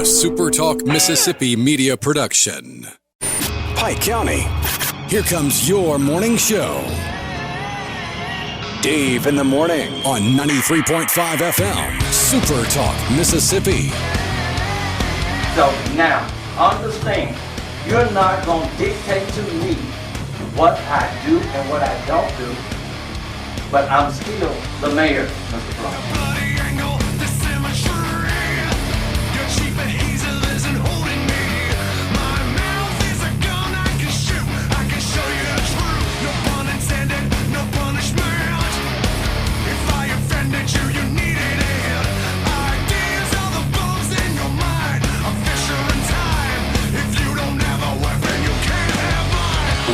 SuperTalk Mississippi media production. Pike County, here comes your morning show. Dave in the morning on 93.5 FM, SuperTalk Mississippi. So now, understand, you're not going to dictate to me what I do and what I don't do, but I'm still the mayor, Mr. Brown.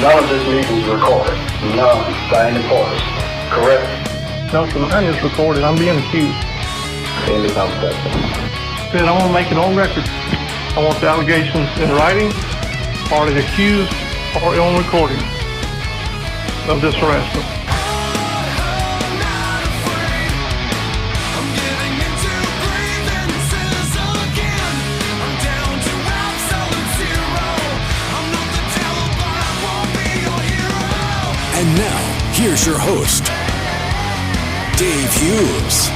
None of this meeting is recorded. None by any party. Correct? No, sir, mine is recorded. I'm being accused. Any conversation. Said I want to make it on record. I want the allegations in writing, or the accused, or on recording of this harassment. And now, here's your host, Dave Hughes.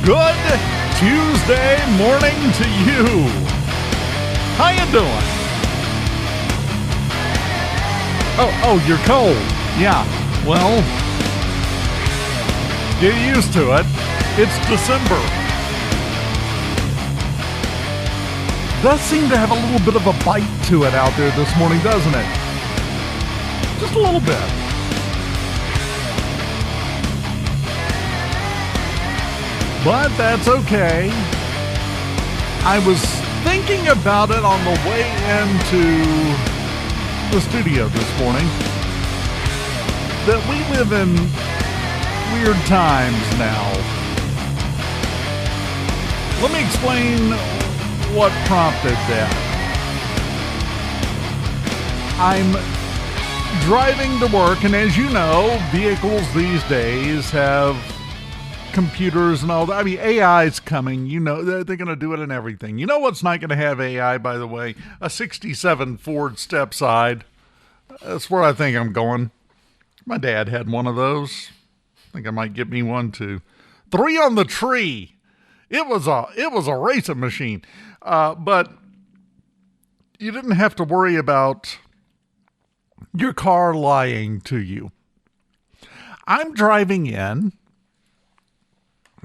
Good Tuesday morning to you. How you doing? Oh, you're cold. Yeah, well, get used to it. It's December. Does seem to have a little bit of a bite to it out there this morning, doesn't it? Just a little bit. But that's okay. I was thinking about it on the way into the studio this morning, that we live in weird times now. Let me explain what prompted that. I'm driving to work, and as you know, vehicles these days have computers and all that. I mean, AI's coming. You know, they're going to do it in everything. You know what's not going to have AI, by the way? A 67 Ford step-side. That's where I think I'm going. My dad had one of those. I think I might get me one too. 3 on the tree. It was a racing machine. But you didn't have to worry about your car lying to you. I'm driving in,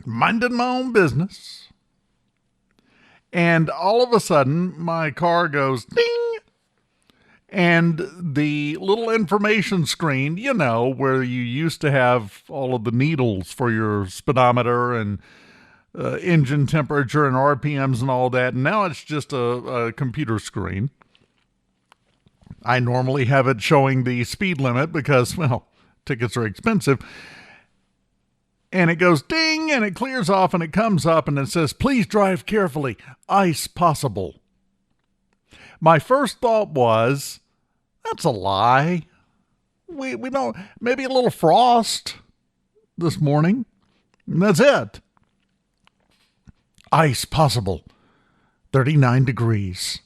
minding my own business, and all of a sudden my car goes ding, and the little information screen, you know, where you used to have all of the needles for your speedometer and engine temperature and RPMs and all that, and now it's just a computer screen. I normally have it showing the speed limit because, well, tickets are expensive. And it goes ding, and it clears off, and it comes up, and it says, please drive carefully, ice possible. My first thought was, that's a lie. We don't, maybe a little frost this morning, and that's it. Ice possible, 39 degrees.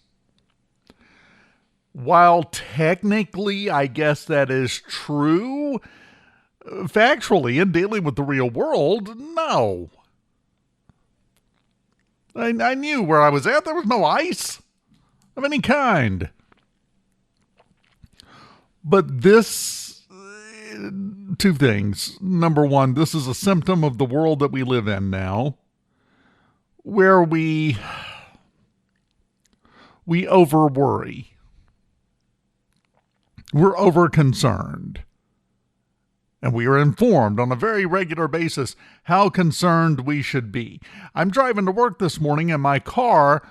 While technically, I guess that is true, factually, in dealing with the real world, no. I knew where I was at. There was no ice of any kind. But this, 2 things. Number one, this is a symptom of the world that we live in now, where we over worry. We're over concerned. And we are informed on a very regular basis how concerned we should be. I'm driving to work this morning, and my car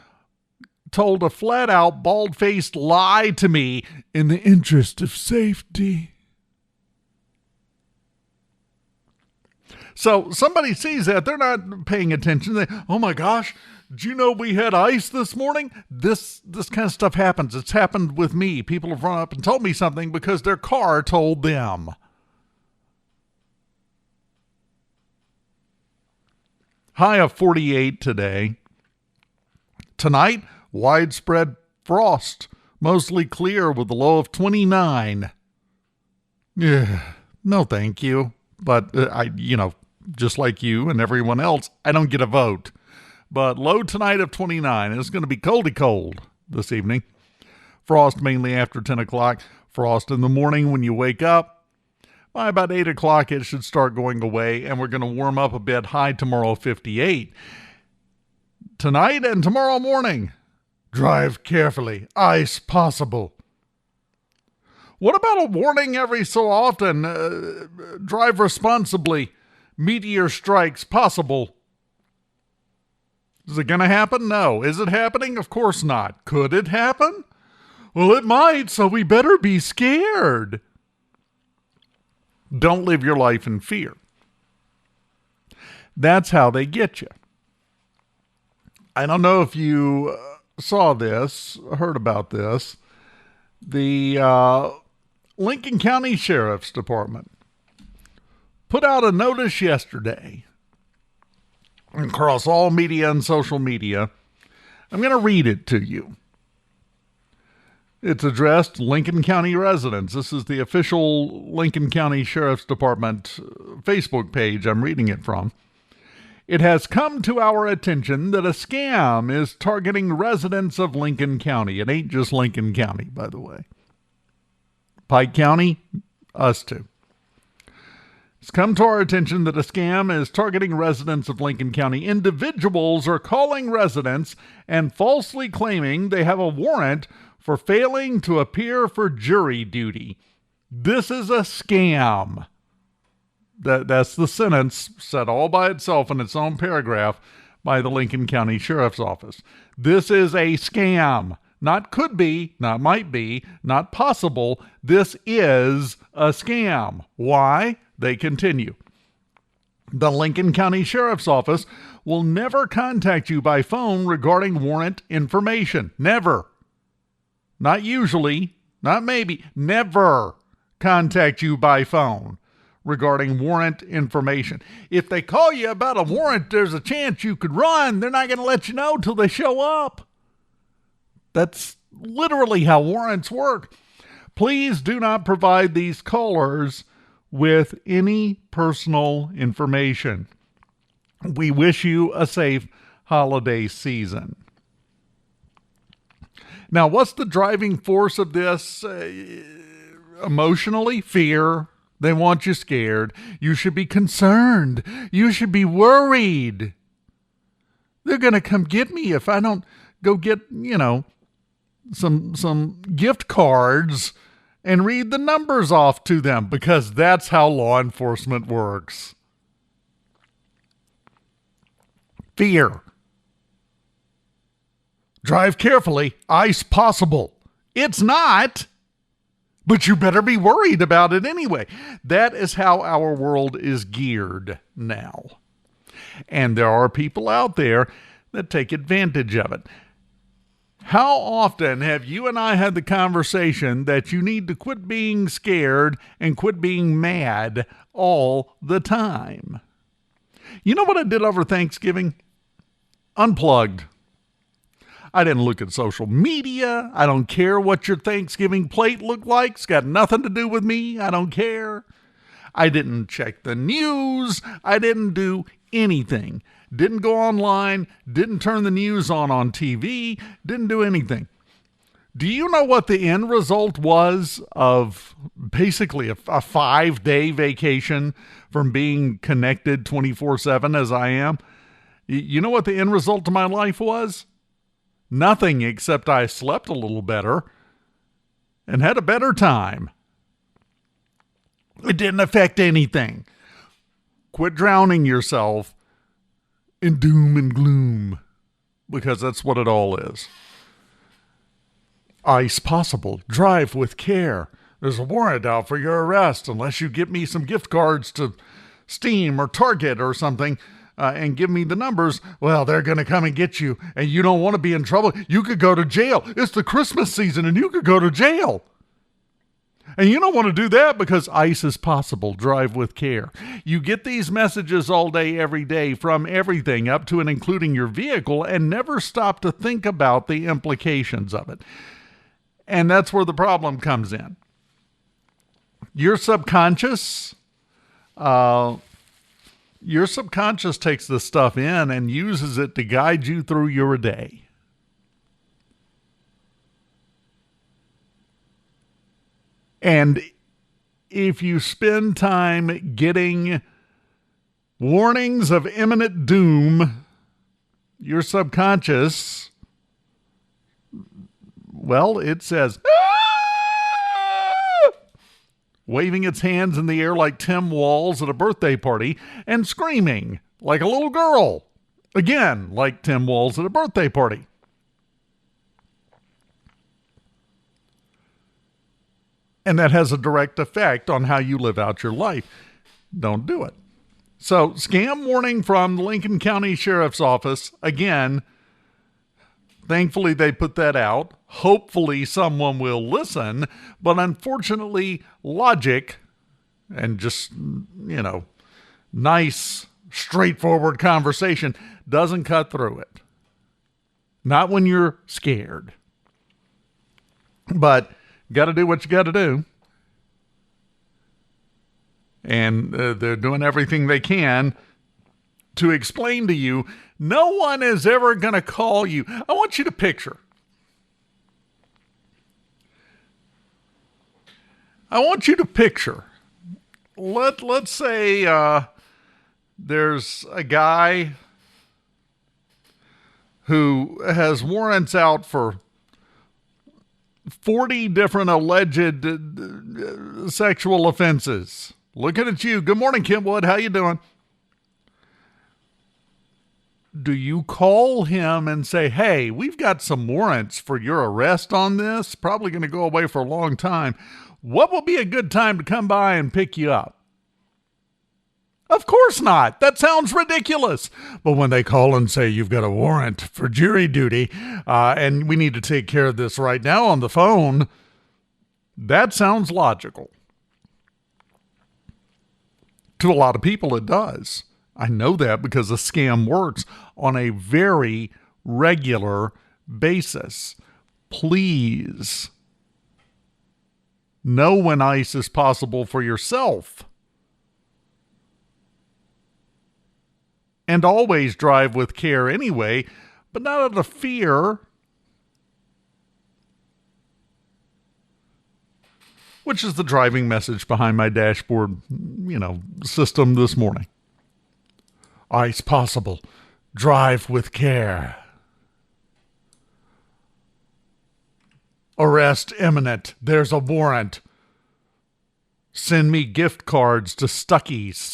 told a flat-out, bald-faced lie to me in the interest of safety. So somebody sees that. They're not paying attention. They, oh, my gosh, Did you know we had ice this morning? This kind of stuff happens. It's happened with me. People have run up and told me something because their car told them. High of 48 today. Tonight, widespread frost. Mostly clear with a low of 29. Yeah, no thank you. But just like you and everyone else, I don't get a vote. But low tonight of 29. It's going to be coldy cold this evening. Frost mainly after 10 o'clock. Frost in the morning when you wake up. By about 8 o'clock, it should start going away, and we're going to warm up a bit. High tomorrow, 58. Tonight and tomorrow morning, drive carefully. Ice possible. What about a warning every so often? Drive responsibly. Meteor strikes possible. Is it going to happen? No. Is it happening? Of course not. Could it happen? Well, it might, so we better be scared. Don't live your life in fear. That's how they get you. I don't know if you saw this, heard about this. The Lincoln County Sheriff's Department put out a notice yesterday across all media and social media. I'm going to read it to you. It's addressed Lincoln County residents. This is the official Lincoln County Sheriff's Department Facebook page I'm reading it from. It has come to our attention that a scam is targeting residents of Lincoln County. It ain't just Lincoln County, by the way. Pike County, us too. It's come to our attention that a scam is targeting residents of Lincoln County. Individuals are calling residents and falsely claiming they have a warrant for failing to appear for jury duty. This is a scam. That's the sentence said all by itself in its own paragraph by the Lincoln County Sheriff's Office. This is a scam. Not could be, not might be, not possible. This is a scam. Why? They continue. The Lincoln County Sheriff's Office will never contact you by phone regarding warrant information. Never. Not usually, not maybe, never contact you by phone regarding warrant information. If they call you about a warrant, there's a chance you could run. They're not going to let you know till they show up. That's literally how warrants work. Please do not provide these callers with any personal information. We wish you a safe holiday season. Now, what's the driving force of this? Emotionally, fear. They want you scared. You should be concerned. You should be worried. They're going to come get me if I don't go get, some gift cards and read the numbers off to them, because that's how law enforcement works. Fear. Drive carefully. Ice possible. It's not. But you better be worried about it anyway. That is how our world is geared now. And there are people out there that take advantage of it. How often have you and I had the conversation that you need to quit being scared and quit being mad all the time? You know what I did over Thanksgiving? Unplugged. I didn't look at social media. I don't care what your Thanksgiving plate looked like. It's got nothing to do with me. I don't care. I didn't check the news. I didn't do anything. Didn't go online. Didn't turn the news on TV. Didn't do anything. Do you know what the end result was of basically a 5-day vacation from being connected 24/7 as I am? You know what the end result of my life was? Nothing, except I slept a little better and had a better time. It didn't affect anything. Quit drowning yourself in doom and gloom, because that's what it all is. Ice possible. Drive with care. There's a warrant out for your arrest unless you get me some gift cards to Steam or Target or something. and give me the numbers, well, they're going to come and get you, and you don't want to be in trouble. You could go to jail. It's the Christmas season, and you could go to jail. And you don't want to do that because ice is possible. Drive with care. You get these messages all day, every day from everything up to and including your vehicle and never stop to think about the implications of it. And that's where the problem comes in. Your subconscious takes this stuff in and uses it to guide you through your day. And if you spend time getting warnings of imminent doom, your subconscious, well, it says, "Ah!" waving its hands in the air like Tim Walz at a birthday party and screaming like a little girl, again, like Tim Walz at a birthday party. And that has a direct effect on how you live out your life. Don't do it. So, scam warning from the Lincoln County Sheriff's Office. Again, thankfully they put that out. Hopefully someone will listen. But unfortunately, logic and just, nice, straightforward conversation doesn't cut through it. Not when you're scared. But got to do what you got to do. And they're doing everything they can to explain to you, no one is ever going to call you. I want you to picture. Let's say there's a guy who has warrants out for 40 different alleged sexual offenses. Looking at you. Good morning, Kentwood. How you doing? Do you call him and say, hey, we've got some warrants for your arrest on this? Probably going to go away for a long time. What will be a good time to come by and pick you up? Of course not. That sounds ridiculous. But when they call and say you've got a warrant for jury duty and we need to take care of this right now on the phone, that sounds logical. To a lot of people, it does. I know that because a scam works on a very regular basis. Please know when ice is possible for yourself. And always drive with care anyway, but not out of fear. Which is the driving message behind my dashboard, system this morning. Ice possible. Drive with care. Arrest imminent. There's a warrant. Send me gift cards to Stuckey's.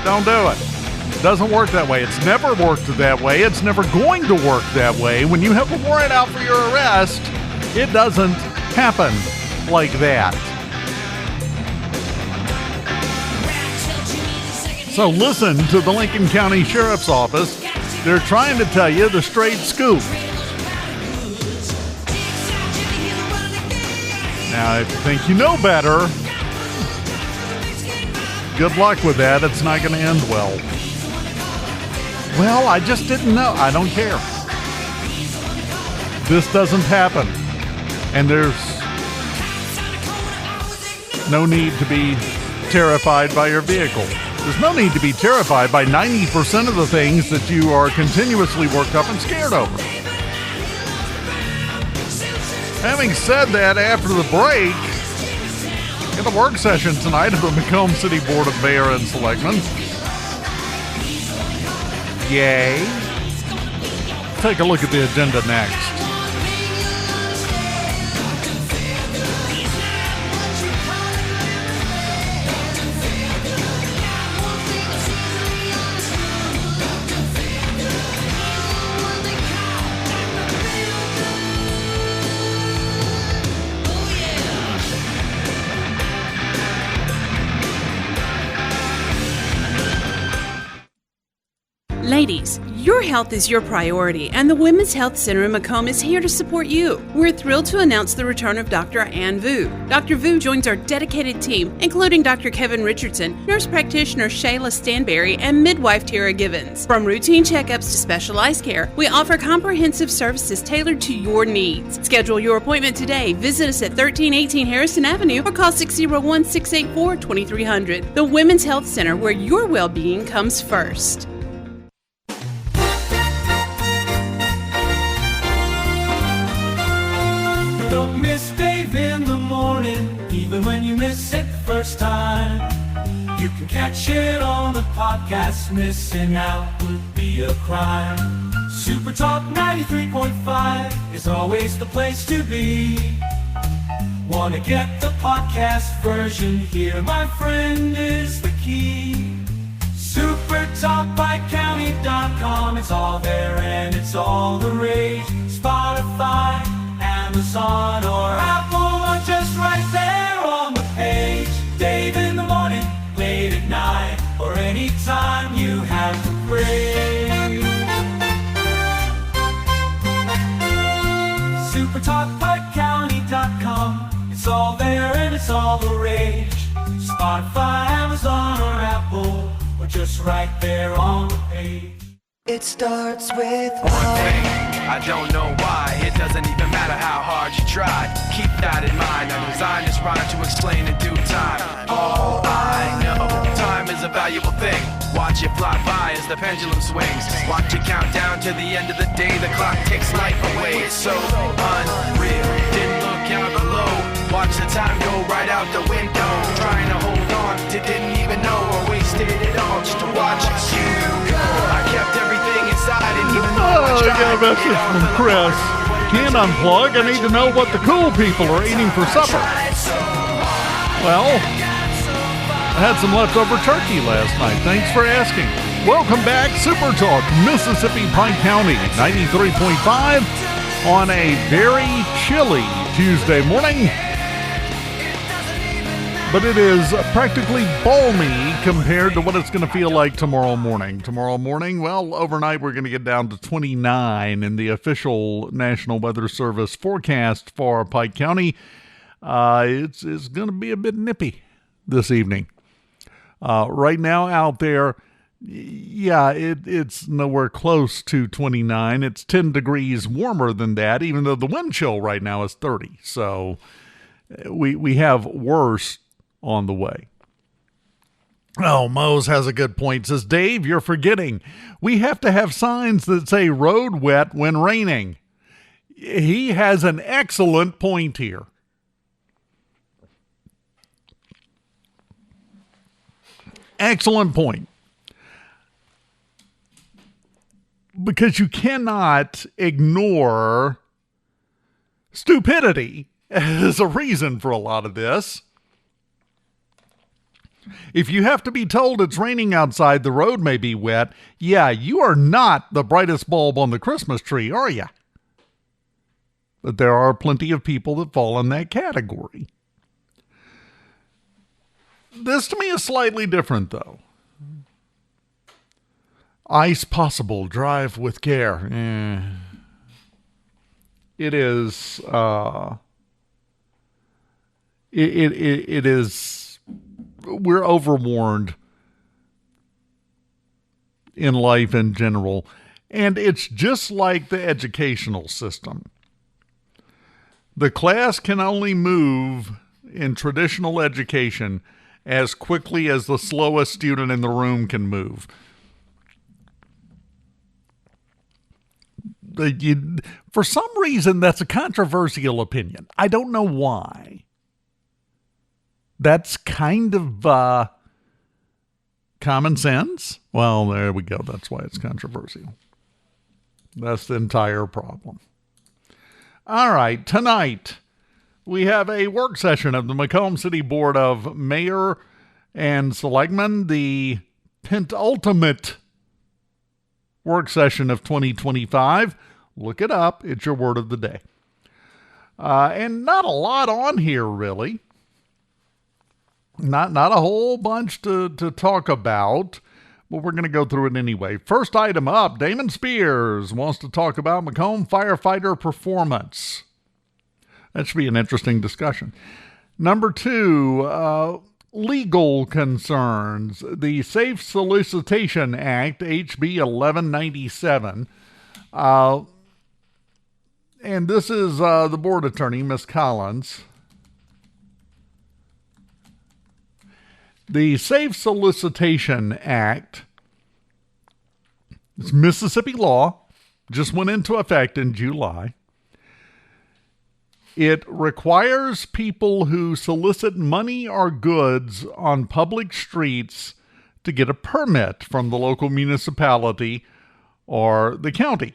Don't do it. Doesn't work that way. It's never worked that way. It's never going to work that way. When you have a warrant out for your arrest, it doesn't happen like that. So listen to the Lincoln County Sheriff's Office. They're trying to tell you the straight scoop. Now, if you think you know better, good luck with that. It's not going to end well. Well, I just didn't know. I don't care. This doesn't happen. And there's no need to be terrified by your vehicle. There's no need to be terrified by 90% of the things that you are continuously worked up and scared over. Having said that, after the break, in the work session tonight of the McComb City Board of Mayor and Selectmen. Yay. Take a look at the agenda next. Ladies, your health is your priority, and the Women's Health Center in McComb is here to support you. We're thrilled to announce the return of Dr. Ann Vu. Dr. Vu joins our dedicated team, including Dr. Kevin Richardson, nurse practitioner Shayla Stanberry, and midwife Tara Givens. From routine checkups to specialized care, we offer comprehensive services tailored to your needs. Schedule your appointment today. Visit us at 1318 Harrison Avenue or call 601-684-2300. The Women's Health Center, where your well-being comes first. Don't miss Dave in the morning, even when you miss it the first time. You can catch it on the podcast. Missing out would be a crime. SuperTalk 93.5 is always the place to be. Wanna get the podcast version? Here, my friend, is the key. SuperTalkPikeCounty.com. It's all there and it's all the rage. Spotify, Amazon or Apple, or just right there on the page. Dave in the morning, late at night, or anytime you have to pray. SuperTalkPikeCounty.com. It's all there and it's all the rage. Spotify, Amazon or Apple, or just right there on the page. It starts with one thing, I don't know why. It doesn't even matter how hard you try. Keep that in mind. I designed this rhyme to explain in due time. All I know, time is a valuable thing. Watch it fly by as the pendulum swings. Watch it count down to the end of the day. The clock takes life away. It's so unreal. Didn't look out below. Watch the time go right out the window. Trying to hold on to didn't even know or wasted it all just to watch you go. I kept everything inside and even though I got a message from Chris. Can't unplug. I need to know what the cool people are eating for supper. Well, I had some leftover turkey last night. Thanks for asking. Welcome back, Super Talk, Mississippi, Pike County, 93.5 on a very chilly Tuesday morning. But it is practically balmy compared to what it's going to feel like tomorrow morning. Tomorrow morning, well, overnight we're going to get down to 29 in the official National Weather Service forecast for Pike County. It's going to be a bit nippy this evening. Right now out there, yeah, it's nowhere close to 29. It's 10 degrees warmer than that, even though the wind chill right now is 30. So we have worse on the way. Oh, Mose has a good point. Says, Dave, you're forgetting. We have to have signs that say road wet when raining. He has an excellent point here. Excellent point. Because you cannot ignore stupidity as a reason for a lot of this. If you have to be told it's raining outside, the road may be wet, yeah, you are not the brightest bulb on the Christmas tree, are you? But there are plenty of people that fall in that category. This to me is slightly different, though. Ice possible, drive with care. It is, it is, we're overwarned in life in general. And it's just like the educational system. The class can only move in traditional education as quickly as the slowest student in the room can move. For some reason, that's a controversial opinion. I don't know why. That's kind of common sense. Well, there we go. That's why it's controversial. That's the entire problem. All right, tonight we have a work session of the McComb City Board of Mayor and Selectmen, the penultimate work session of 2025. Look it up. It's your word of the day. And not a lot on here, really. Not a whole bunch to talk about. but we're going to go through it anyway. First item up, Damon Spears wants to talk about McComb firefighter performance. That should be an interesting discussion. Number 2, legal concerns. The Safe Solicitation Act, HB 1197. And this is the board attorney, Ms. Collins. The Safe Solicitation Act, it's Mississippi law, just went into effect in July. It requires people who solicit money or goods on public streets to get a permit from the local municipality or the county.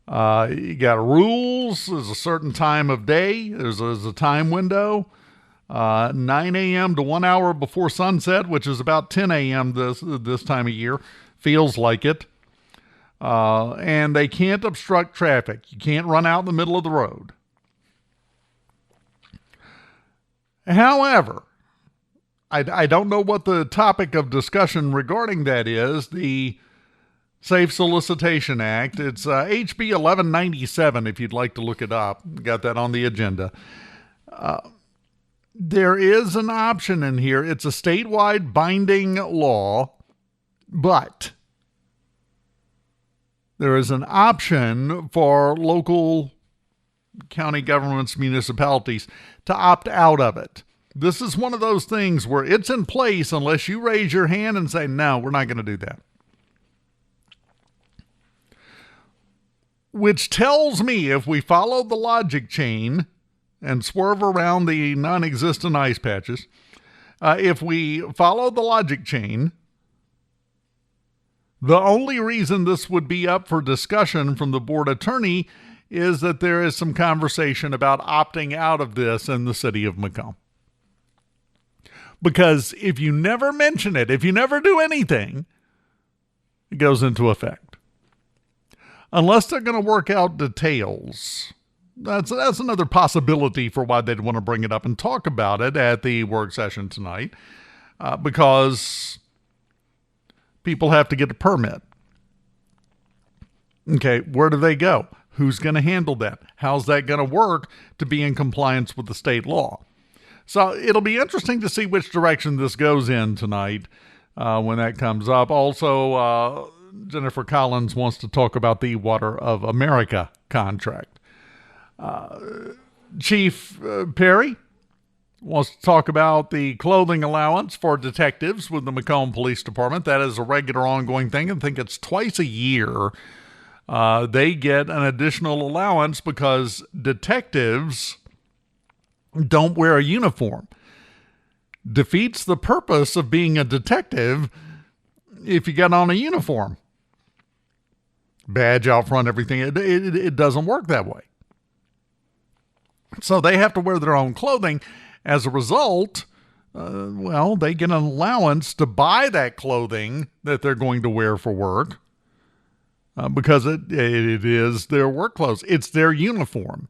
You got rules. There's a certain time of day. There's a time window. 9 a.m. to 1 hour before sunset, which is about 10 a.m. this time of year. Feels like it. And they can't obstruct traffic. You can't run out in the middle of the road. However, I don't know what the topic of discussion regarding that is. The Safe Solicitation Act. It's HB 1197, if you'd like to look it up. Got that on the agenda. There is an option in here. It's a statewide binding law, but there is an option for local county governments, municipalities to opt out of it. This is one of those things where it's in place unless you raise your hand and say, no, we're not going to do that. Which tells me if we follow the logic chain and swerve around the non-existent ice patches, if we follow the logic chain, the only reason this would be up for discussion from the board attorney is that there is some conversation about opting out of this in the city of McComb. Because if you never mention it, if you never do anything, it goes into effect. Unless they're going to work out details. That's another possibility for why they'd want to bring it up and talk about it at the work session tonight. Because people have to get a permit. Okay, where do they go? Who's going to handle that? How's that going to work to be in compliance with the state law? So it'll be interesting to see which direction this goes in tonight when that comes up. Also, Jennifer Collins wants to talk about the Water of America contract. Chief Perry wants to talk about the clothing allowance for detectives with the McComb Police Department. That is a regular ongoing thing. I think it's twice a year. They get an additional allowance because detectives don't wear a uniform. Defeats the purpose of being a detective if you get on a uniform. Badge out front, everything. It doesn't work that way. So they have to wear their own clothing. As a result, they get an allowance to buy that clothing that they're going to wear for work because it is their work clothes. It's their uniform.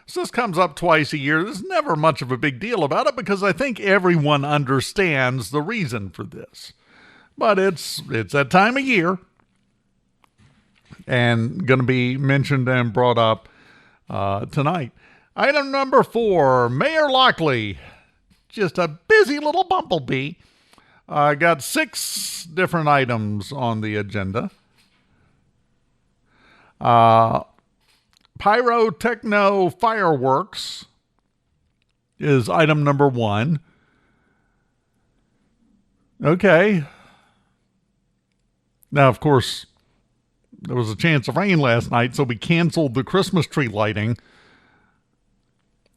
So this comes up twice a year. There's never much of a big deal about it because I think everyone understands the reason for this. But it's that time of year and going to be mentioned and brought up tonight. Item number 4, Mayor Lockley, just a busy little bumblebee. Got 6 different items on the agenda. Pyrotechno fireworks is item number 1. Okay. Now, of course, there was a chance of rain last night, so we canceled the Christmas tree lighting.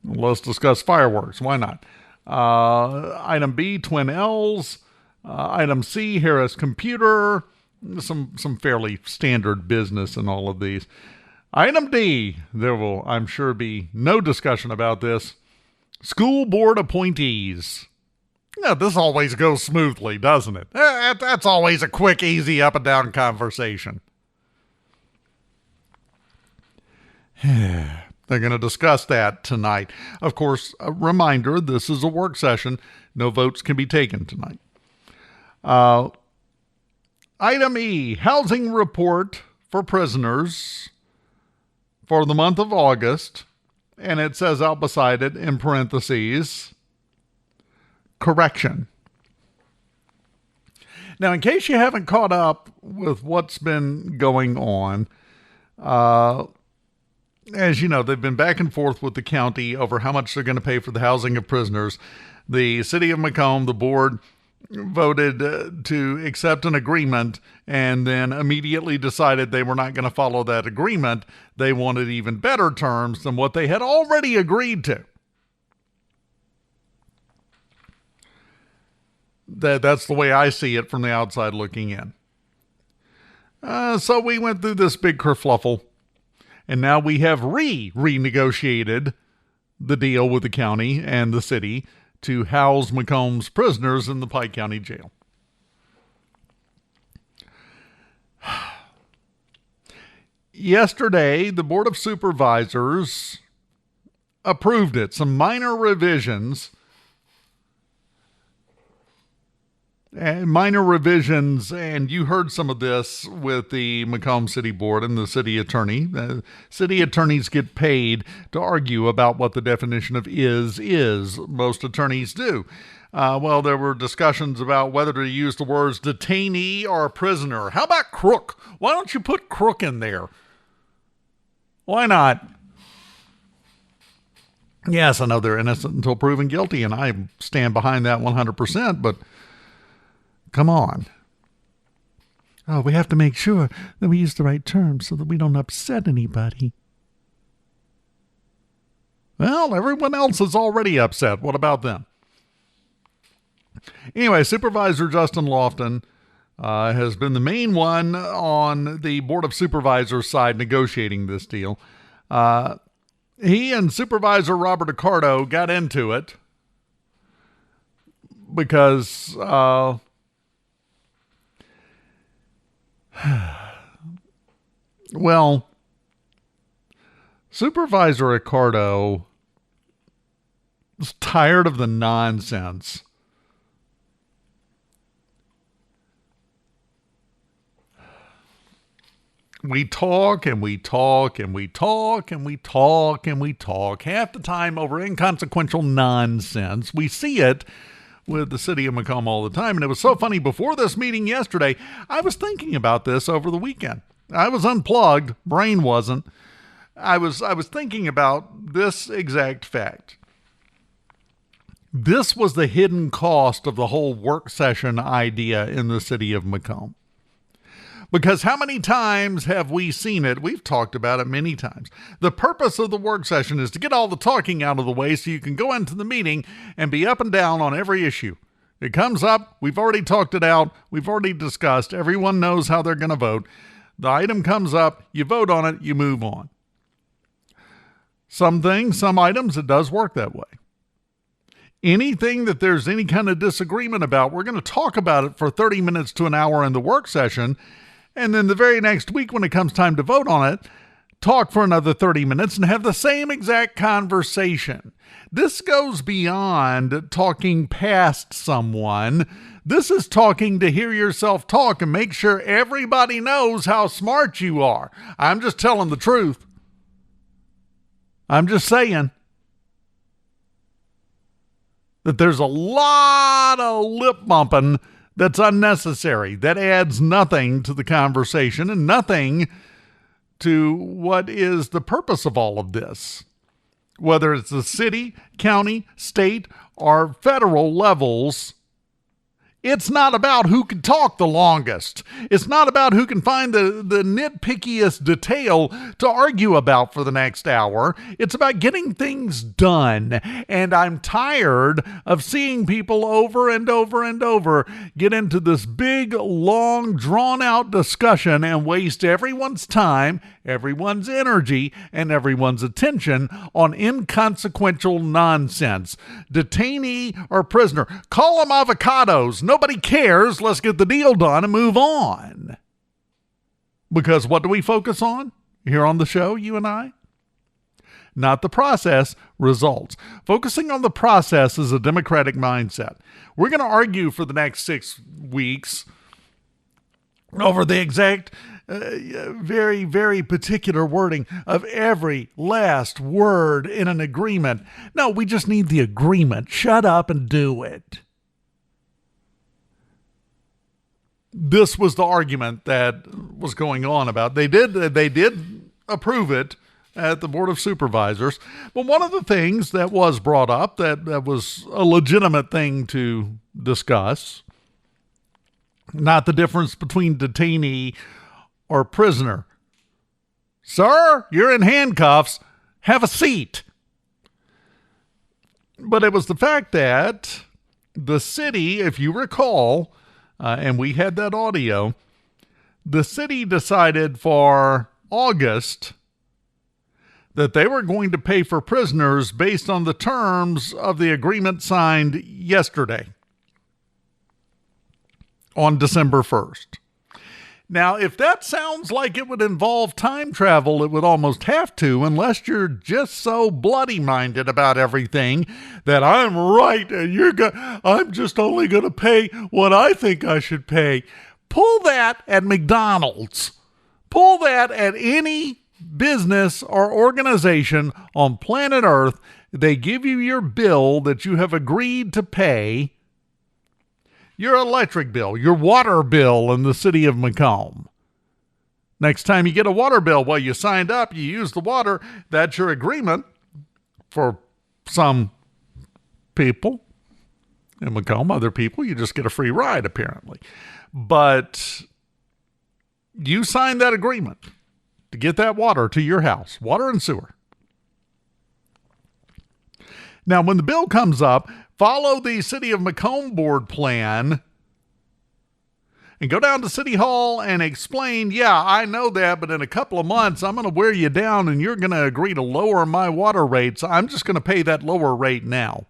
Let's discuss fireworks. Why not? Item B, Twin L's. Item C, Harris Computer. Some fairly standard business in all of these. Item D, there will, I'm sure, be no discussion about this. School board appointees. Yeah, this always goes smoothly, doesn't it? That's always a quick, easy, up and down conversation. They're going to discuss that tonight. Of course, a reminder, this is a work session. No votes can be taken tonight. Item E, housing report for prisoners for the month of August. And it says out beside it, in parentheses, correction. Now, in case you haven't caught up with what's been going on, as you know, they've been back and forth with the county over how much they're going to pay for the housing of prisoners. The city of McComb, the board, voted to accept an agreement and then immediately decided they were not going to follow that agreement. They wanted even better terms than what they had already agreed to. That's the way I see it from the outside looking in. So we went through this big kerfluffle, and now we have renegotiated the deal with the county and the city to house McComb's prisoners in the Pike County Jail. Yesterday, the Board of Supervisors approved it. Some minor revisions. And you heard some of this with the McComb City Board and the city attorney. City attorneys get paid to argue about what the definition of is. Most attorneys do. Well, there were discussions about whether to use the words detainee or prisoner. How about crook? Why don't you put crook in there? Why not? Yes, I know they're innocent until proven guilty, and I stand behind that 100%, but come on. Oh, we have to make sure that we use the right terms so that we don't upset anybody. Well, everyone else is already upset. What about them? Anyway, Supervisor Justin Lofton has been the main one on the Board of Supervisors side negotiating this deal. He and Supervisor Robert Accardo got into it because well, Supervisor Accardo was tired of the nonsense. We talk and we talk and we talk and we talk and we talk half the time over inconsequential nonsense. We see it with the city of McComb all the time. And it was so funny, before this meeting yesterday, I was thinking about this over the weekend. I was unplugged, brain wasn't. I was thinking about this exact fact. This was the hidden cost of the whole work session idea in the city of McComb. Because how many times have we seen it? We've talked about it many times. The purpose of the work session is to get all the talking out of the way so you can go into the meeting and be up and down on every issue. It comes up, we've already talked it out, we've already discussed, everyone knows how they're going to vote. The item comes up, you vote on it, you move on. Some things, some items, it does work that way. Anything that there's any kind of disagreement about, we're going to talk about it for 30 minutes to an hour in the work session. And then the very next week, when it comes time to vote on it, talk for another 30 minutes and have the same exact conversation. This goes beyond talking past someone. This is talking to hear yourself talk and make sure everybody knows how smart you are. I'm just telling the truth. I'm just saying that there's a lot of lip bumping that's unnecessary, that adds nothing to the conversation and nothing to what is the purpose of all of this. Whether it's the city, county, state, or federal levels, it's not about who can talk the longest. It's not about who can find the nitpickiest detail to argue about for the next hour. It's about getting things done. And I'm tired of seeing people over and over and over get into this big, long, drawn-out discussion and waste everyone's time, everyone's energy, and everyone's attention on inconsequential nonsense. Detainee or prisoner. Call them avocados. Nobody cares. Let's get the deal done and move on. Because what do we focus on here on the show, you and I? Not the process, results. Focusing on the process is a democratic mindset. We're going to argue for the next 6 weeks over the exact, very, very particular wording of every last word in an agreement. No, we just need the agreement. Shut up and do it. This was the argument that was going on about. They did approve it at the Board of Supervisors. But one of the things that was brought up that was a legitimate thing to discuss, not the difference between detainee or prisoner. Sir, you're in handcuffs. Have a seat. But it was the fact that the city, if you recall, and we had that audio, the city decided for August that they were going to pay for prisoners based on the terms of the agreement signed yesterday on December 1st. Now, if that sounds like it would involve time travel, it would almost have to, unless you're just so bloody-minded about everything that I'm right and I'm just only going to pay what I think I should pay. Pull that at McDonald's. Pull that at any business or organization on planet Earth. They give you your bill that you have agreed to pay, your electric bill, your water bill in the city of McComb. Next time you get a water bill, well, you signed up, you used the water, that's your agreement. For some people in McComb, other people, you just get a free ride, apparently. But you signed that agreement to get that water to your house, water and sewer. Now, when the bill comes up, follow the City of McComb board plan and go down to City Hall and explain, yeah, I know that, but in a couple of months, I'm going to wear you down and you're going to agree to lower my water rates. I'm just going to pay that lower rate now.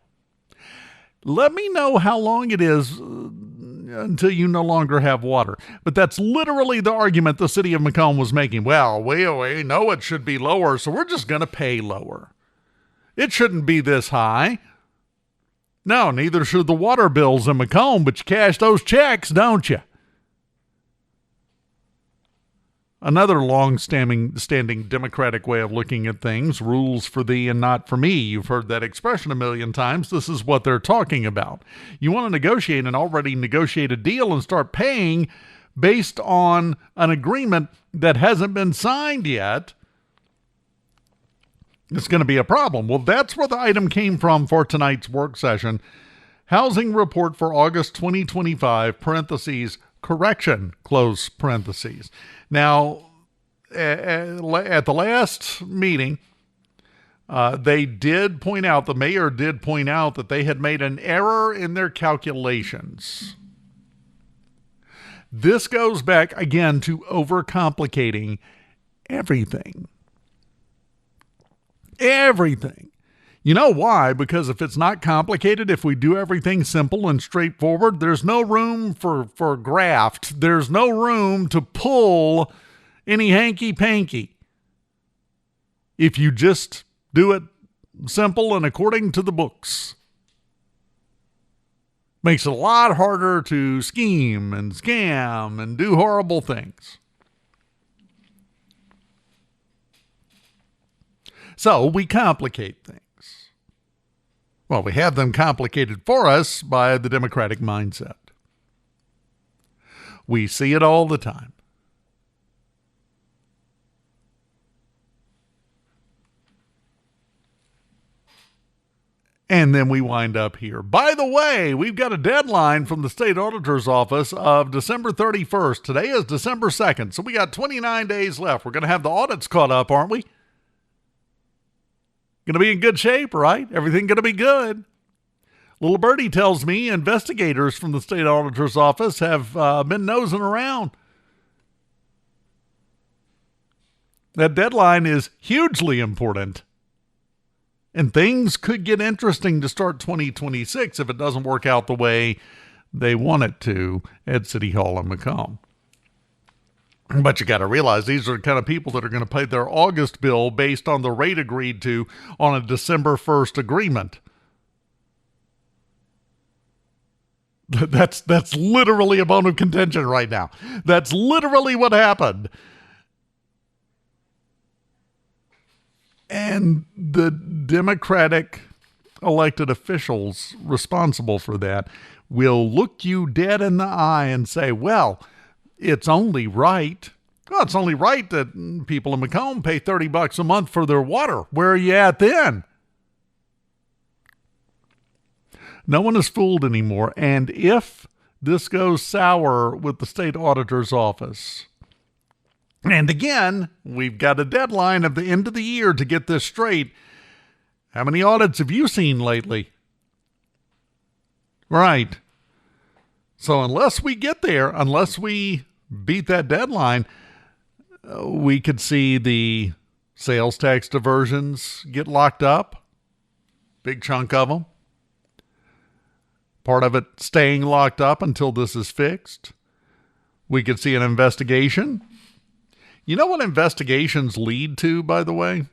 Let me know how long it is until you no longer have water. But that's literally the argument the City of McComb was making. Well, we know it should be lower, so we're just going to pay lower. It shouldn't be this high. No, neither should the water bills in McComb, but you cash those checks, don't you? Another long-standing Democratic way of looking at things, rules for thee and not for me. You've heard that expression a million times. This is what they're talking about. You want to negotiate an already negotiated deal and start paying based on an agreement that hasn't been signed yet. It's going to be a problem. Well, that's where the item came from for tonight's work session. Housing report for August 2025, parentheses, correction, close parentheses. Now, at the last meeting, they did point out, the mayor did point out that they had made an error in their calculations. This goes back, again, to overcomplicating everything. Everything. You know why? Because if it's not complicated, if we do everything simple and straightforward, there's no room for graft. There's no room to pull any hanky-panky. If you just do it simple and according to the books. Makes it a lot harder to scheme and scam and do horrible things. So we complicate things. Well, we have them complicated for us by the Democratic mindset. We see it all the time. And then we wind up here. By the way, we've got a deadline from the state auditor's office of December 31st. Today is December 2nd, so we got 29 days left. We're going to have the audits caught up, aren't we? Going to be in good shape, right? Everything going to be good. Little Birdie tells me investigators from the state auditor's office have been nosing around. That deadline is hugely important. And things could get interesting to start 2026 if it doesn't work out the way they want it to at City Hall in McComb. But you got to realize these are the kind of people that are going to pay their August bill based on the rate agreed to on a December 1st agreement. That's literally a bone of contention right now. That's literally what happened. And the Democratic elected officials responsible for that will look you dead in the eye and say, well, it's only right. Well, it's only right that people in McComb pay $30 a month for their water. Where are you at then? No one is fooled anymore. And if this goes sour with the state auditor's office, and again, we've got a deadline of the end of the year to get this straight. How many audits have you seen lately? Right. So unless we get there, unless we beat that deadline, we could see the sales tax diversions get locked up. Big chunk of them. Part of it staying locked up until this is fixed. We could see an investigation. You know what investigations lead to, by the way?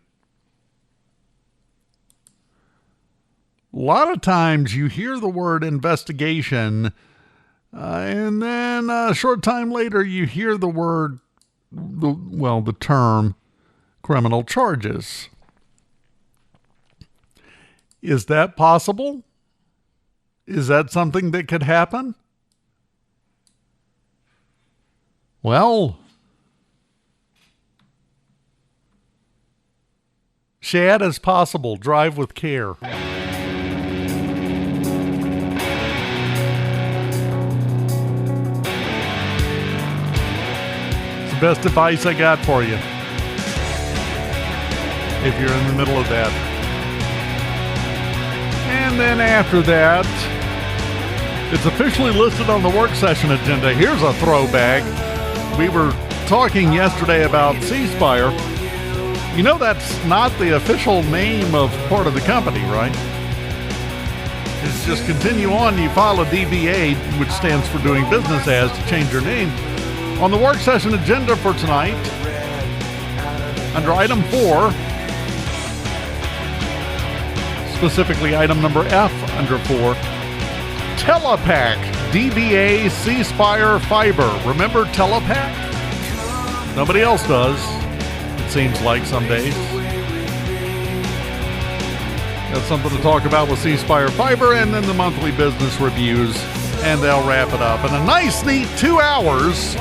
A lot of times you hear the word investigation, and then a short time later you hear the word, the term criminal charges. Is that possible? Is that something that could happen? Well, Shad as possible. Drive with care. It's the best advice I got for you, if you're in the middle of that. And then after that, it's officially listed on the work session agenda. Here's a throwback. We were talking yesterday about C-Spire. You know that's not the official name of part of the company, right? It's just continue on. You file a DBA, which stands for doing business as, to change your name. On the work session agenda for tonight, under item 4, specifically item number F under 4, Telepack DBA C-Spire Fiber. Remember Telepack? Nobody else does. Seems like some days. Got something to talk about with C-Spire Fiber, and then the monthly business reviews, and they'll wrap it up in a nice, neat 2 hours,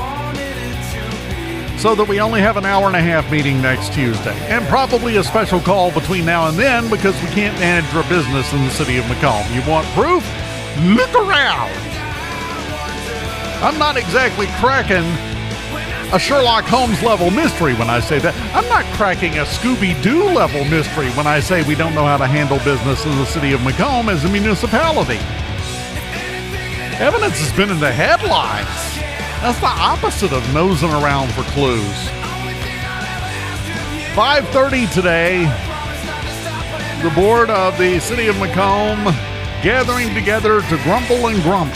so that we only have an hour and a half meeting next Tuesday, and probably a special call between now and then, because we can't manage our business in the city of McComb. You want proof? Look around. I'm not exactly cracking a Sherlock Holmes level mystery when I say that. I'm not cracking a Scooby-Doo level mystery when I say we don't know how to handle business in the city of McComb as a municipality. Evidence has been in the headlines. That's the opposite of nosing around for clues. 5:30 today, the board of the city of McComb gathering together to grumble and grump.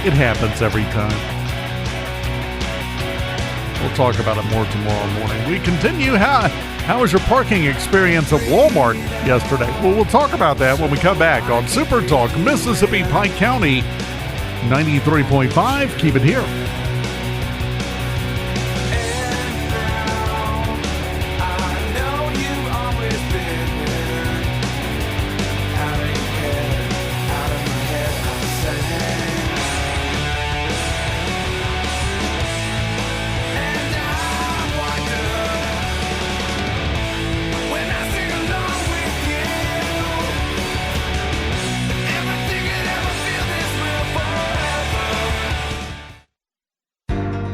It happens every time. We'll talk about it more tomorrow morning. We continue. How was your parking experience at Walmart yesterday? Well, we'll talk about that when we come back on SuperTalk, Mississippi, Pike County, 93.5. Keep it here.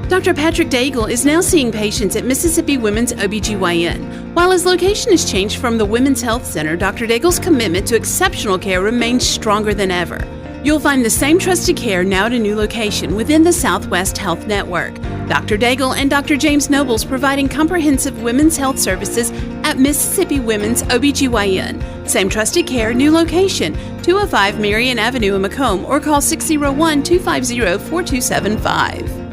Dr. Patrick Daigle is now seeing patients at Mississippi Women's OBGYN. While his location has changed from the Women's Health Center, Dr. Daigle's commitment to exceptional care remains stronger than ever. You'll find the same trusted care now at a new location within the Southwest Health Network. Dr. Daigle and Dr. James Nobles providing comprehensive women's health services at Mississippi Women's OBGYN. Same trusted care, new location, 205 Marion Avenue in Macomb, or call 601-250-4275.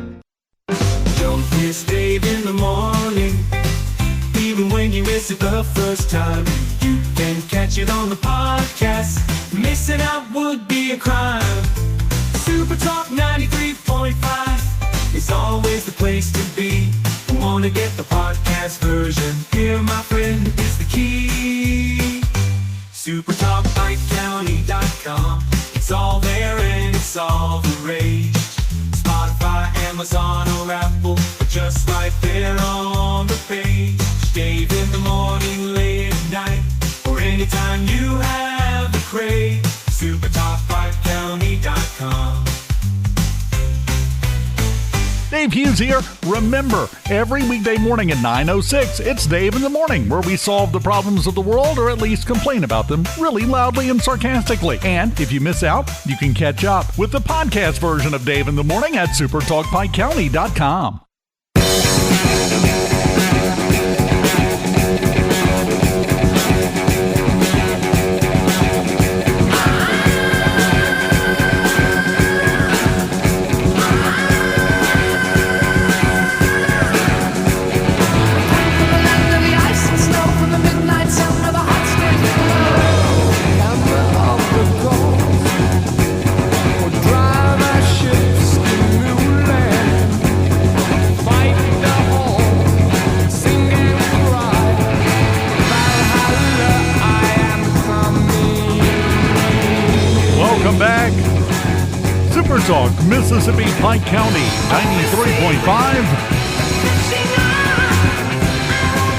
Don't miss Dave in the morning, even when you miss it the first time. You can catch it on the podcast. Missing out would be a crime. SuperTalk 93.5 is always the place to be. Want to get the podcast version? Here, my friend, is the key. SuperTalkPikeCounty.com. It's all there and it's all the rage. Spotify, Amazon, or Apple, but just right there on the page. Dave in the morning, late at night, or anytime you have the crave. SuperTalkPikeCounty.com. Dave Hughes here. Remember, every weekday morning at 9:06, it's Dave in the Morning, where we solve the problems of the world, or at least complain about them really loudly and sarcastically. And if you miss out, you can catch up with the podcast version of Dave in the Morning at SuperTalkPikeCounty.com. Back. SuperTalk, Mississippi, Pike County, 93.5.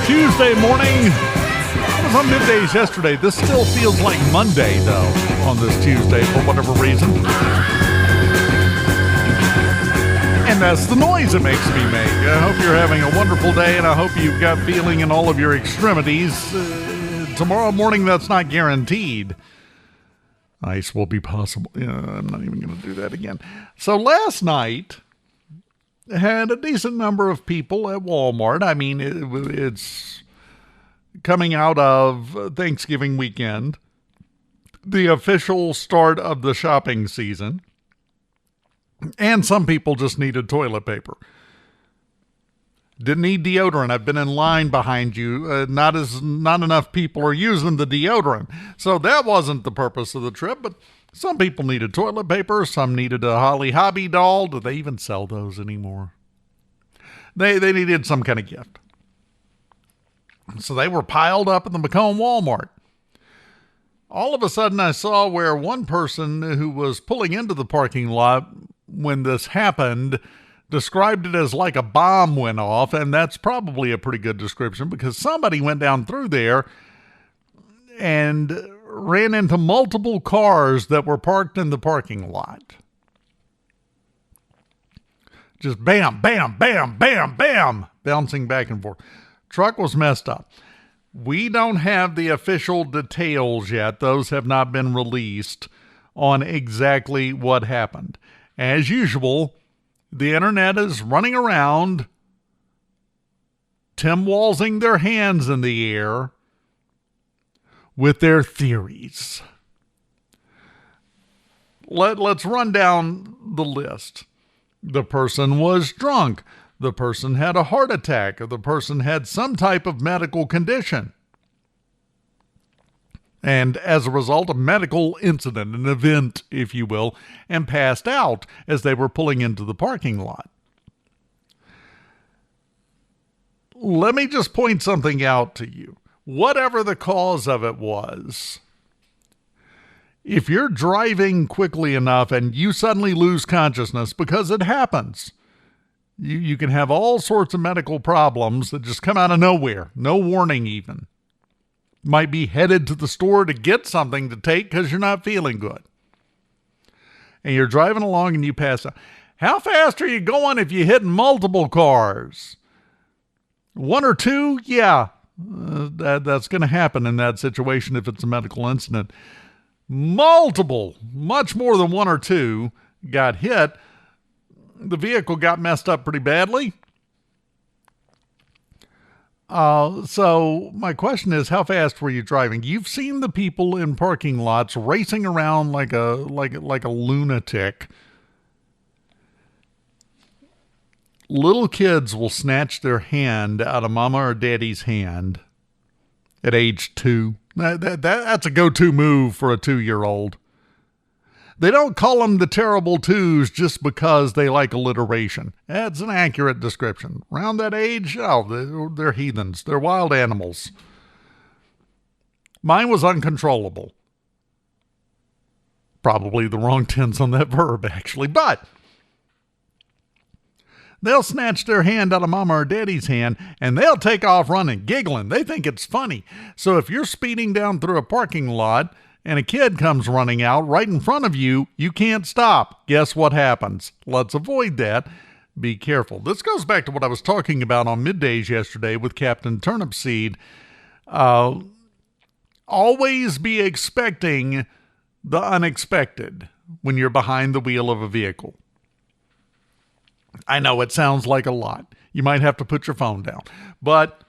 Tuesday morning. It was on middays yesterday. This still feels like Monday, though, on this Tuesday for whatever reason. And that's the noise it makes me make. I hope you're having a wonderful day, and I hope you've got feeling in all of your extremities. Tomorrow morning, that's not guaranteed. Ice will be possible. I'm not even going to do that again. So last night, had a decent number of people at Walmart. I mean, it's coming out of Thanksgiving weekend, the official start of the shopping season, and some people just needed toilet paper. Didn't need deodorant. I've been in line behind you. Not enough people are using the deodorant. So that wasn't the purpose of the trip, but some people needed toilet paper. Some needed a Holly Hobby doll. Do they even sell those anymore? They needed some kind of gift. So they were piled up in the McComb Walmart. All of a sudden I saw where one person who was pulling into the parking lot when this happened described it as like a bomb went off, and that's probably a pretty good description because somebody went down through there and ran into multiple cars that were parked in the parking lot. Just bam, bam, bam, bam, bam, bouncing back and forth. Truck was messed up. We don't have the official details yet. Those have not been released on exactly what happened. As usual, the internet is running around, Tim-Walzing their hands in the air with their theories. Let's run down the list. The person was drunk. The person had a heart attack. The person had some type of medical condition. And as a result, a medical incident, an event, if you will, and passed out as they were pulling into the parking lot. Let me just point something out to you. Whatever the cause of it was, if you're driving quickly enough and you suddenly lose consciousness, because it happens, you can have all sorts of medical problems that just come out of nowhere, no warning even. Might be headed to the store to get something to take because you're not feeling good. And you're driving along and you pass out. How fast are you going if you hit multiple cars? One or two? Yeah, that's going to happen in that situation if it's a medical incident. Multiple, much more than one or two, got hit. The vehicle got messed up pretty badly. So my question is, how fast were you driving? You've seen the people in parking lots racing around like a lunatic. Little kids will snatch their hand out of mama or daddy's hand at age 2. That's a go-to move for a 2-year-old. They don't call them the terrible twos just because they like alliteration. That's an accurate description. Around that age, they're heathens. They're wild animals. Mine was uncontrollable. Probably the wrong tense on that verb, actually. But they'll snatch their hand out of mama or daddy's hand, and they'll take off running, giggling. They think it's funny. So if you're speeding down through a parking lot and a kid comes running out right in front of you, you can't stop. Guess what happens? Let's avoid that. Be careful. This goes back to what I was talking about on middays yesterday with Captain Turnipseed. Always be expecting the unexpected when you're behind the wheel of a vehicle. I know it sounds like a lot. You might have to put your phone down. But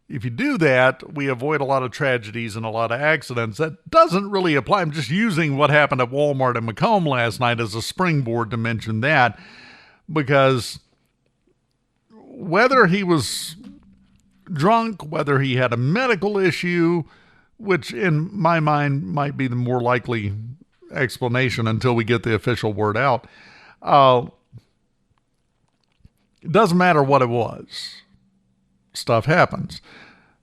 if you do that, we avoid a lot of tragedies and a lot of accidents. That doesn't really apply. I'm just using what happened at Walmart in McComb last night as a springboard to mention that, because whether he was drunk, whether he had a medical issue, which in my mind might be the more likely explanation until we get the official word out, it doesn't matter what it was. Stuff happens.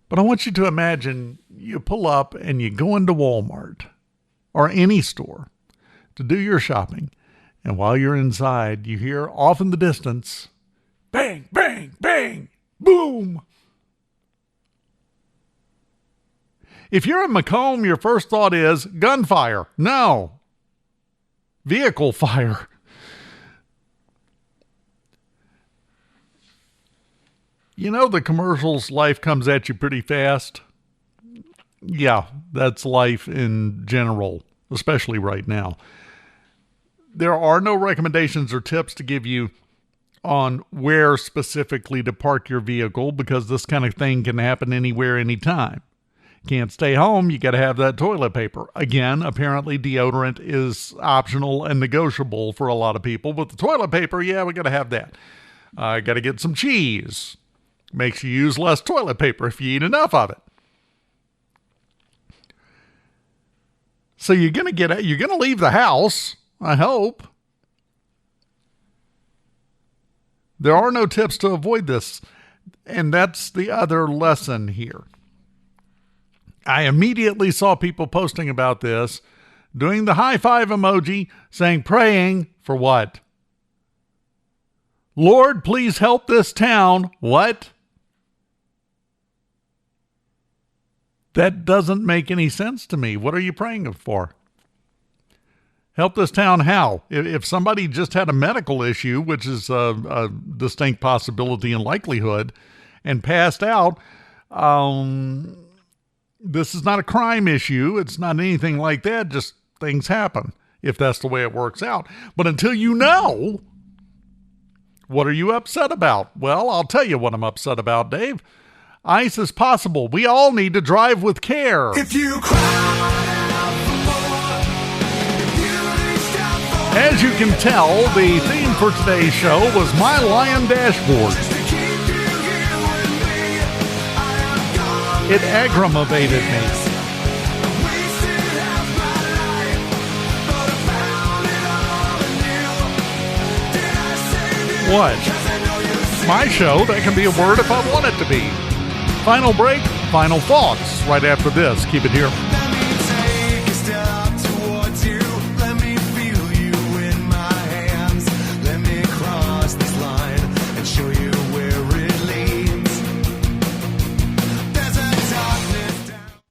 But I want you to imagine you pull up and you go into Walmart or any store to do your shopping. And while you're inside, you hear off in the distance, bang, bang, bang, boom. If you're in McComb, your first thought is gunfire. No. Vehicle fire. You know the commercials, life comes at you pretty fast? Yeah, that's life in general, especially right now. There are no recommendations or tips to give you on where specifically to park your vehicle, because this kind of thing can happen anywhere, anytime. Can't stay home, you got to have that toilet paper. Again, apparently deodorant is optional and negotiable for a lot of people, but the toilet paper, yeah, we got to have that. Got to get some cheese. Makes you use less toilet paper if you eat enough of it. So you're going to leave the house, I hope. There are no tips to avoid this. And that's the other lesson here. I immediately saw people posting about this, doing the high five emoji, saying praying for what? Lord, please help this town. What? That doesn't make any sense to me. What are you praying for? Help this town how? If somebody just had a medical issue, which is a distinct possibility and likelihood, and passed out, this is not a crime issue. It's not anything like that. Just things happen if that's the way it works out. But until you know, what are you upset about? Well, I'll tell you what I'm upset about, Dave. Ice is possible. We all need to drive with care. If you cry out for more, if you reached out for As you can tell, the theme for today's show was My Lion Dashboard. just to keep you here with me, I am gone. It aggravated me. Wasted half my life, but I found it all in you. Did I save you? What? 'Cause I know you see My show, that can be a word if I want it to be. Final break, final thoughts right after this. Keep it here. Let me take a step towards you. Let me feel you in my hands. Let me cross this line and show you where it leads. There's a darkness down.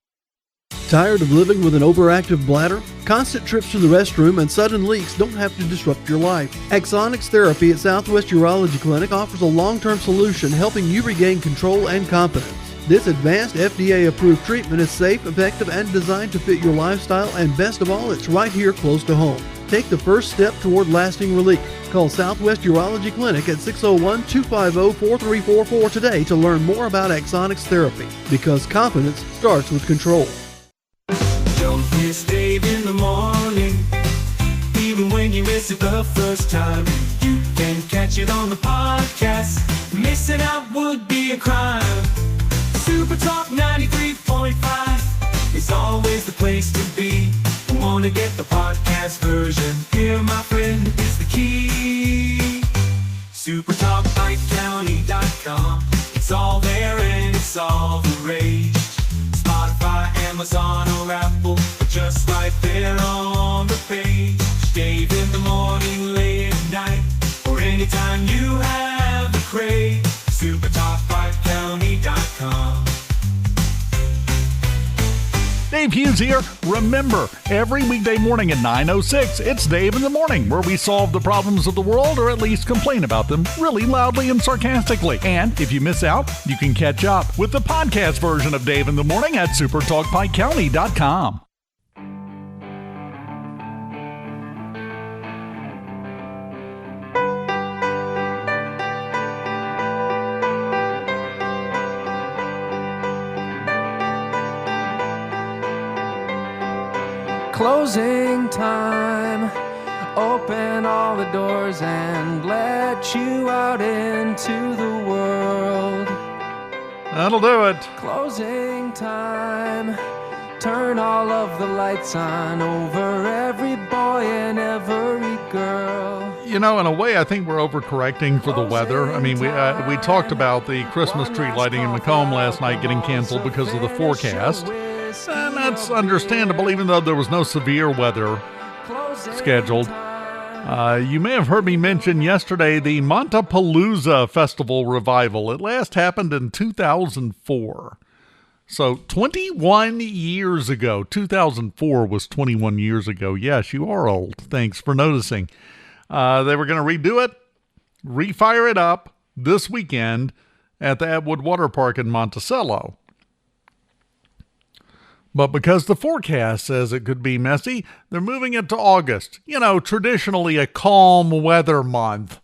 Tired of living with an overactive bladder? Constant trips to the restroom and sudden leaks don't have to disrupt your life. Axonics Therapy at Southwest Urology Clinic offers a long-term solution helping you regain control and confidence. This advanced FDA-approved treatment is safe, effective, and designed to fit your lifestyle, and best of all, it's right here close to home. Take the first step toward lasting relief. Call Southwest Urology Clinic at 601-250-4344 today to learn more about Axonics Therapy, because confidence starts with control. Don't miss Dave in the morning. Even when you miss it the first time, you can catch it on the podcast. Missing out would be a crime. SuperTalk 93.5 is always the place to be. want to get the podcast version, here, my friend, is the key. SuperTalk.PikeCounty.com. It's all there and it's all the rage. Spotify, Amazon, or Apple, just right there on the page. Dave in the morning, late at night, or anytime you have the crave. SuperTalk.PikeCounty.com. Dave Hughes here. Remember, every weekday morning at 9:06, it's Dave in the Morning, where we solve the problems of the world, or at least complain about them really loudly and sarcastically. And if you miss out, you can catch up with the podcast version of Dave in the Morning at SuperTalkPikeCounty.com. Closing time. Open all the doors and let you out into the world. That'll do it. Closing time. Turn all of the lights on over every boy and every girl. You know, in a way, I think we're overcorrecting for the weather. I mean, we talked about the Christmas tree lighting in McComb last night getting canceled because of the forecast. And that's understandable, even though there was no severe weather scheduled. You may have heard me mention yesterday the Montapalooza Festival revival. It last happened in 2004. So 21 years ago. 2004 was 21 years ago. Yes, you are old. Thanks for noticing. They were going to redo it, refire it up this weekend at the Atwood Water Park in Monticello. But because the forecast says it could be messy, they're moving it to August. You know, traditionally a calm weather month.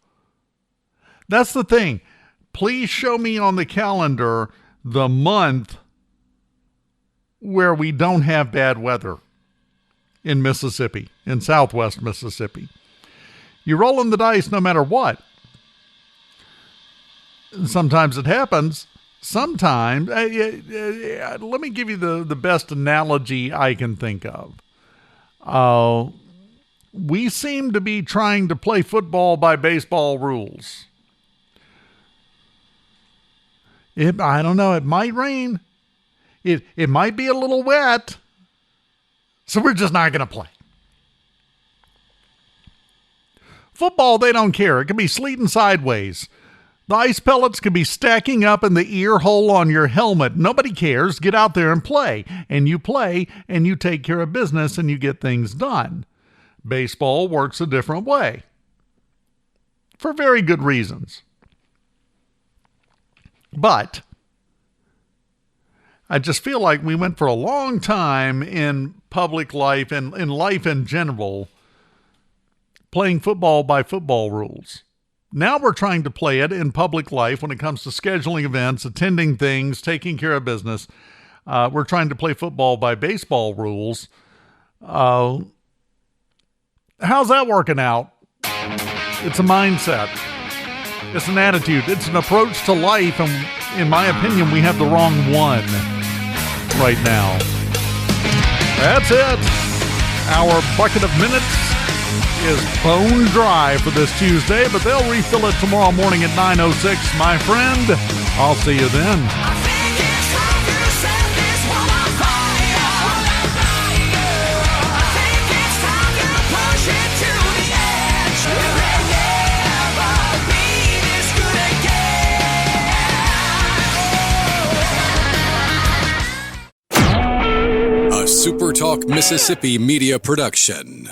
That's the thing. Please show me on the calendar the month where we don't have bad weather in Mississippi, in southwest Mississippi. You're rolling the dice no matter what. Sometimes it happens. Sometimes, let me give you the best analogy I can think of. We seem to be trying to play football by baseball rules. I don't know, it might rain. It might be a little wet. So we're just not going to play. Football, they don't care. It can be sleeting sideways. The ice pellets could be stacking up in the ear hole on your helmet. Nobody cares. Get out there and play. And you play, and you take care of business, and you get things done. Baseball works a different way. For very good reasons. But I just feel like we went for a long time in public life and in life in general playing football by football rules. Now we're trying to play it in public life when it comes to scheduling events, attending things, taking care of business. We're trying to play football by baseball rules. How's that working out? It's a mindset. It's an attitude. It's an approach to life. And in my opinion, we have the wrong one right now. That's it. Our bucket of minutes is bone dry for this Tuesday, but they'll refill it tomorrow morning at 9:06, my friend. I'll see you then. A SuperTalk Mississippi media production.